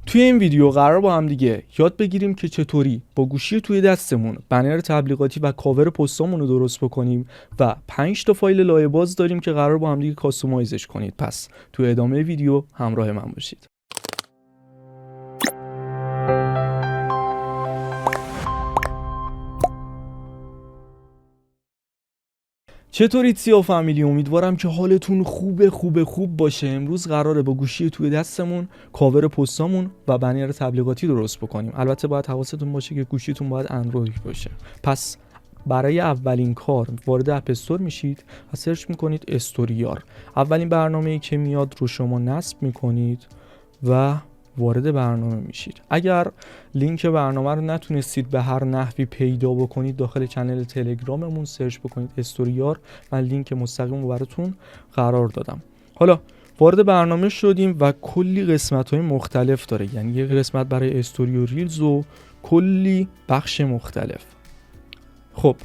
توی این ویدیو قرار با هم دیگه یاد بگیریم که چطوری با گوشی توی دستمون بنر تبلیغاتی و کاور پستامون رو درست بکنیم و 5 تا فایل لایه باز داریم که قرار با هم دیگه کاستومایزش کنید. پس توی ادامه ویدیو همراه من باشید. چطورید سیاه فامیلی؟ امیدوارم که حالتون خوب باشه. امروز قراره با گوشی توی دستمون کاور پستامون و بنر تبلیغاتی درست بکنیم. البته باید حواستون باشه که گوشیتون باید اندروید باشه. پس برای اولین کار وارد اپ استور میشید و سرچ میکنید استوریار. اولین برنامه‌ای که میاد رو شما نصب میکنید و وارد برنامه میشید. اگر لینک برنامه رو نتونستید به هر نحوی پیدا بکنید، داخل کانال تلگراممون سرچ بکنید استوریار، من لینک مستقیم رو براتون قرار دادم. حالا وارد برنامه شدیم و کلی قسمت‌های مختلف داره، یعنی یه قسمت برای استوری و ریلز و کلی بخش مختلف. خب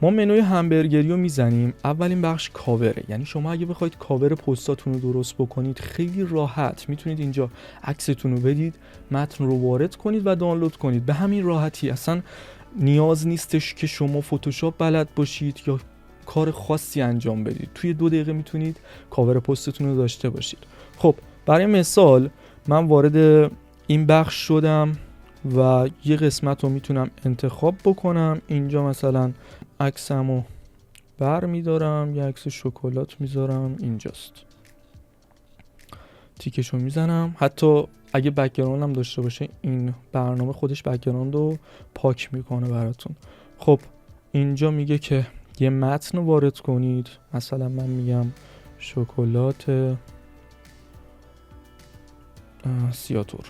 ما منوی همبرگری رو میزنیم. اولین بخش کاوره، یعنی شما اگه بخواید کاور پستاتون رو درست بکنید خیلی راحت میتونید اینجا عکستون رو بدید، متن رو وارد کنید و دانلود کنید. به همین راحتی، اصلا نیاز نیستش که شما فتوشاپ بلد باشید یا کار خاصی انجام بدید. توی 2 دقیقه میتونید کاور پستتون رو داشته باشید. خب برای مثال من وارد این بخش شدم و یه قسمت رو میتونم انتخاب بکنم. اینجا مثلا عکسمو بر میدارم، یه عکس شکلات میذارم، اینجاست، تیکشو میزنم. حتی اگه بک‌گراند هم داشته باشه این برنامه خودش بک‌گراند رو پاک میکنه براتون. خب اینجا میگه که یه متن رو وارد کنید. مثلا من میگم شکلات سیاتور.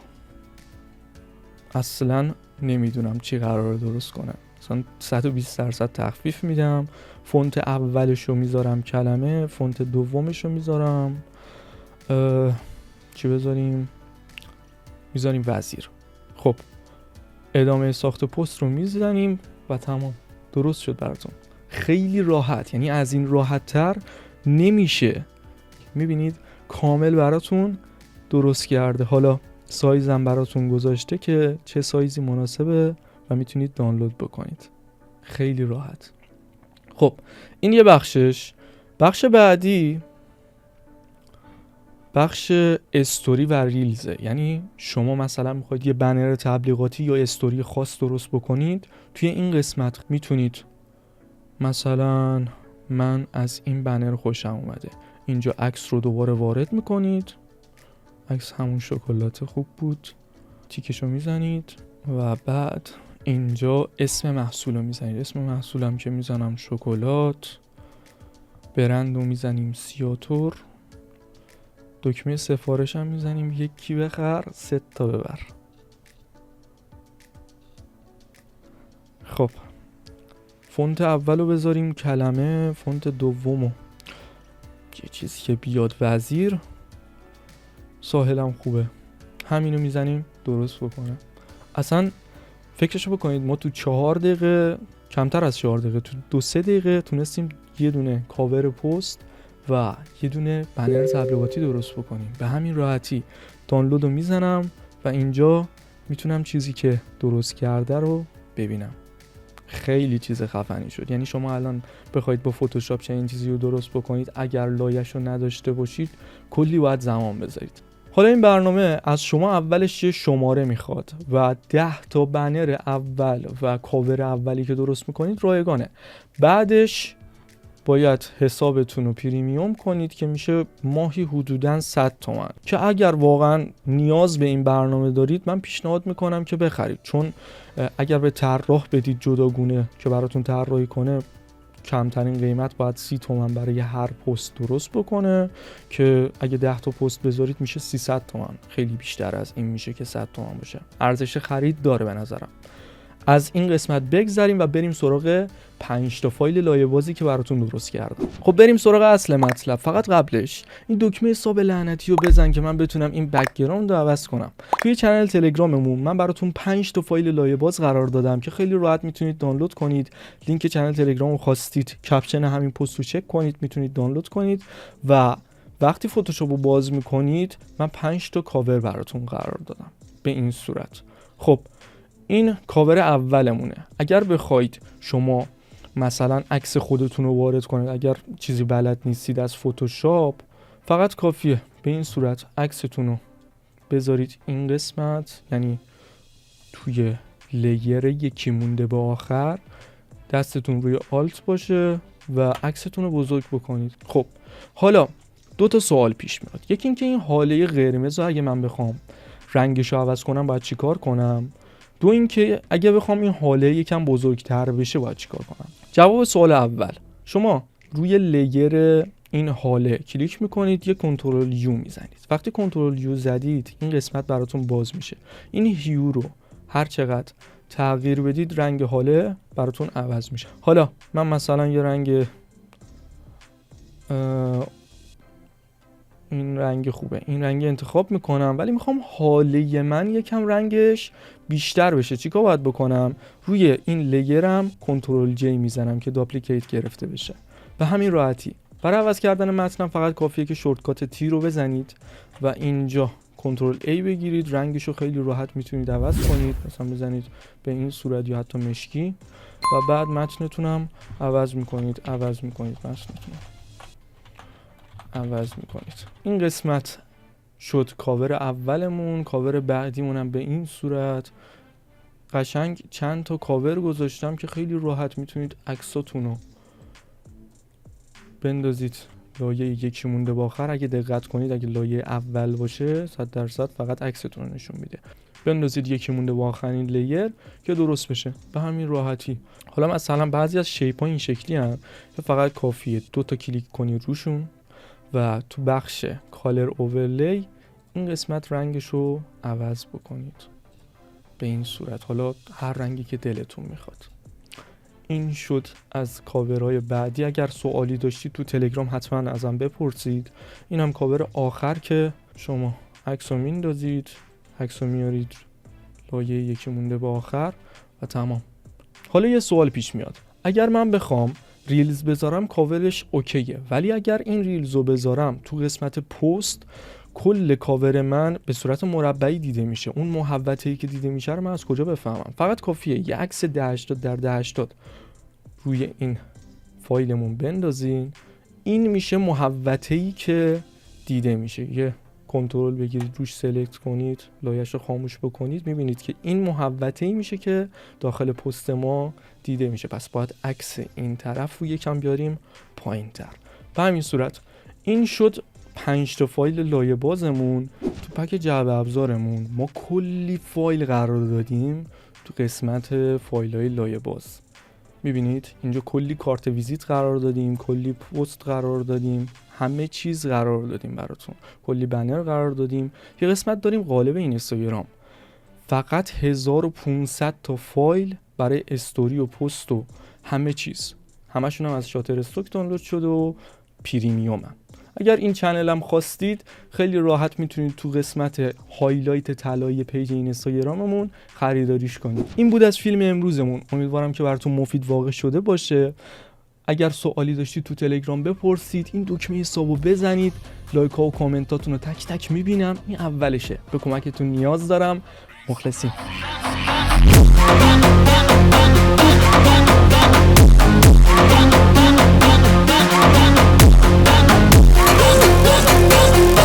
اصلا نمیدونم چی قراره درست کنه، مثلا 120% تخفیف میدم. فونت اولش رو میذارم کلمه، فونت دومش رو میذارم چی بذاریم؟ میذاریم وزیر. خب ادامه ساخت پست رو میزنیم و تمام، درست شد براتون. خیلی راحت، یعنی از این راحت تر نمیشه. میبینید کامل براتون درست کرده. حالا سایزم براتون گذاشته که چه سایزی مناسبه و میتونید دانلود بکنید خیلی راحت. خب این یه بخشش. بخش بعدی بخش استوری و ریلزه، یعنی شما مثلا میخواید یه بنر تبلیغاتی یا استوری خاص درست بکنید. توی این قسمت میتونید مثلا من از این بنر خوشم اومده، اینجا عکس رو دوباره وارد میکنید، عکس همون شکلات خوب بود، تیکشو میزنید و بعد اینجا اسم محصول رو میزنید. اسم محصولم که میزنم شکلات، برند رو میزنیم سیاتور، دکمه سفارش هم میزنیم 1 بخر 3 تا ببر. خب فونت اول رو بذاریم کلمه، فونت دومو یه چیزی که بیاد وزیر، ساحلم خوبه، همینو میزنیم درست بکنه. اصلا فکرشو بکنید ما تو 4 دقیقه، کمتر از 4 دقیقه، تو 2-3 دقیقه تونستیم یه دونه کاور پست و یه دونه بنر تبلیغاتی درست بکنیم. به همین راحتی دانلود رو میزنم و اینجا میتونم چیزی که درست کرده رو ببینم. خیلی چیز خفنی شد. یعنی شما الان بخواید با فتوشاپ چنین چیزی رو درست بکنید، اگر لایه‌شو نداشته باشید کلی باید زمان بذارید. حالا این برنامه از شما اولش یه شماره میخواد و 10 تا بنر اول و کاور اولی که درست میکنید رایگانه. بعدش باید حسابتون رو پریمیوم کنید که میشه ماهی حدوداً 100 تومن، که اگر واقعا نیاز به این برنامه دارید من پیشنهاد میکنم که بخرید، چون اگر به طراح بدید جداگونه که براتون طراحی کنه، کمترین قیمت باید 30 تومن برای هر پست درست بکنه، که اگه 10 تا پست بذارید میشه 300 تومن. خیلی بیشتر از این میشه که 100 تومن باشه. ارزش خرید داره به نظرم. از این قسمت بگذریم و بریم سراغ 5 تا فایل لایه بازی که براتون درست کردم. خب بریم سراغ اصل مطلب. فقط قبلش این دکمه حساب لعنتی رو بزن که من بتونم این بک‌گراند رو عوض کنم. توی کانال تلگراممون من براتون 5 تا فایل لایه باز قرار دادم که خیلی راحت میتونید دانلود کنید. لینک کانال تلگرام رو خواستید کپشن همین پست رو چک کنید، میتونید دانلود کنید و وقتی فتوشاپ رو باز میکنید من 5 تا کاور براتون قرار دادم. به این صورت. خب این کاور اولمونه. اگر بخواید شما مثلا عکس خودتون رو وارد کنید، اگر چیزی بلد نیستید از فتوشاپ، فقط کافیه به این صورت عکستون رو بذارید این قسمت، یعنی توی لیر یکی مونده به آخر، دستتون روی آلت باشه و عکستون رو بزرگ بکنید. خب حالا دو تا سوال پیش میاد. یکی اینکه این هاله قرمز رو اگه من بخوام رنگش رو عوض کنم باید چی کار کنم؟ دو اینکه اگه بخوام این هاله یکم بزرگتر بشه باید چی کار کنم؟ جواب سوال اول، شما روی لیر این هاله کلیک میکنید، یه کنترل یو میزنید. وقتی کنترل یو زدید این قسمت براتون باز میشه. این هیو رو هر چقدر تغییر بدید رنگ هاله براتون عوض میشه. حالا من مثلا یه رنگ این رنگ خوبه، این رنگ انتخاب میکنم، ولی میخوام حاله من یکم رنگش بیشتر بشه. چیکار باید بکنم؟ روی این لیرم کنترل جی میزنم که داپلیکیت گرفته بشه. به همین راحتی. برای عوض کردن متنم فقط کافیه که شورتکات تی رو بزنید و اینجا کنترل ای بگیرید، رنگش رو خیلی راحت میتونید عوض کنید. مثلا بزنید به این صورت یا حتی مشکی و بعد متنتون هم عوض میکنید متنتون عوض میکنید. این قسمت شد کاور اولمون. کاور بعدیمون هم به این صورت. قشنگ چند تا کاور گذاشتم که خیلی راحت میتونید عکساتون رو بندازید لایه یکی مونده به آخر. اگه دقت کنید اگه لایه اول باشه 100% فقط عکستون رو نشون میده. بندازید یکی مونده به آخرین لیر که درست بشه به همین راحتی. حالا مثلا بعضی از شیپ ها این شکلی هستن که فقط کافیه 2 تا کلیک کنید روشون و تو بخش کالر اوورلی این قسمت رنگش رو عوض بکنید به این صورت. حالا هر رنگی که دلتون میخواد. این شد از کاورهای بعدی. اگر سوالی داشتید تو تلگرام حتما ازم بپرسید. این هم کاور آخر که شما عکس رو میندازید، عکس رو میارید لایه یکی مونده به آخر و تمام. حالا یه سوال پیش میاد. اگر من بخوام ریلز بذارم کاورش اوکیه، ولی اگر این ریلز رو بذارم تو قسمت پست کل کاور من به صورت مربعی دیده میشه. اون محوطه‌ای که دیده میشه رو من از کجا بفهمم؟ فقط کافیه یه عکس 1080 در 1080 روی این فایلمون بندازین. این میشه محوطه‌ای که دیده میشه. یه کنترل بگیرید روش سلکت کنید، لایه‌شو خاموش بکنید، میبینید که این محوطه‌ای میشه که داخل پست ما دیده میشه. پس باید عکس این طرف رو یکم بیاریم پایین‌تر. به همین صورت این شد 5 تا فایل لایه بازمون. تو پک جعبه ابزارمون ما کلی فایل قرار دادیم تو قسمت فایل‌های لایه باز. میبینید اینجا کلی کارت ویزیت قرار دادیم، کلی پست قرار دادیم، همه چیز قرار دادیم براتون، کلی بنر قرار دادیم. یه قسمت داریم قالب اینستاگرام، فقط 1500 تا فایل برای استوری و پست و همه چیز، همشون هم از شاتر استوک دانلود شده و پریمیومن. اگر این چنل هم خواستید خیلی راحت میتونید تو قسمت هایلایت طلایی پیج اینستاگراممون خریداریش کنید. این بود از فیلم امروزمون. امیدوارم که براتون مفید واقع شده باشه. اگر سوالی داشتید تو تلگرام بپرسید. این دکمه حسابو بزنید. لایک ها و کامنتاتون رو تک تک میبینم. این اولشه. به کمکتون نیاز دارم. مخلصیم.